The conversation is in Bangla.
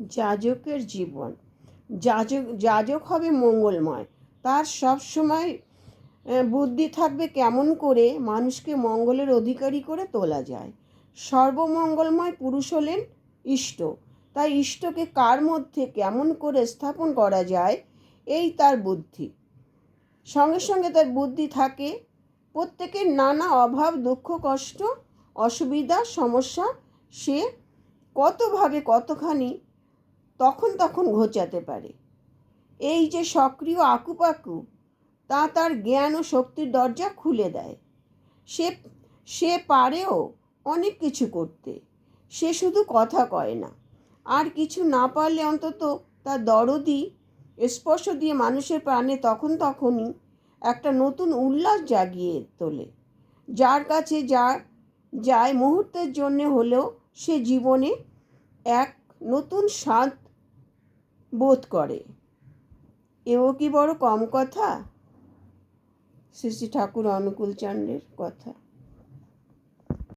যাজকের জীবন। যাজক হবে মঙ্গলময়। তার সব সময় বুদ্ধি থাকবে কেমন করে মানুষকে মঙ্গলের অধিকারী করে তোলা যায়। সর্বমঙ্গলময় পুরুষ হলেন ইষ্ট। তাই ইষ্টকে কার মধ্যে কেমন করে স্থাপন করা যায়, এই তার বুদ্ধি। সঙ্গে সঙ্গে তার বুদ্ধি থাকে প্রত্যেকের নানা অভাব, দুঃখ, কষ্ট, অসুবিধা, সমস্যা সে কতভাবে কতখানি তখন ঘোচাতে পারে। এই যে সক্রিয় আকুপাকু, তা তার জ্ঞান ও শক্তির দরজা খুলে দেয়। সে পারেও অনেক কিছু করতে। সে শুধু কথা কয় না, আর কিছু না পারলে অন্তত তার দরদি স্পর্শ দিয়ে মানুষের প্রাণে তখনই একটা নতুন উল্লাস জাগিয়ে তোলে। যার কাছে যায় মুহূর্তের জন্য হলেও সে জীবনে এক নতুন স্বাদ বোধ করে। এও কি বড় কম কথা? শ্রী শ্রী ঠাকুর অনুকূলচন্দ্রের কথা।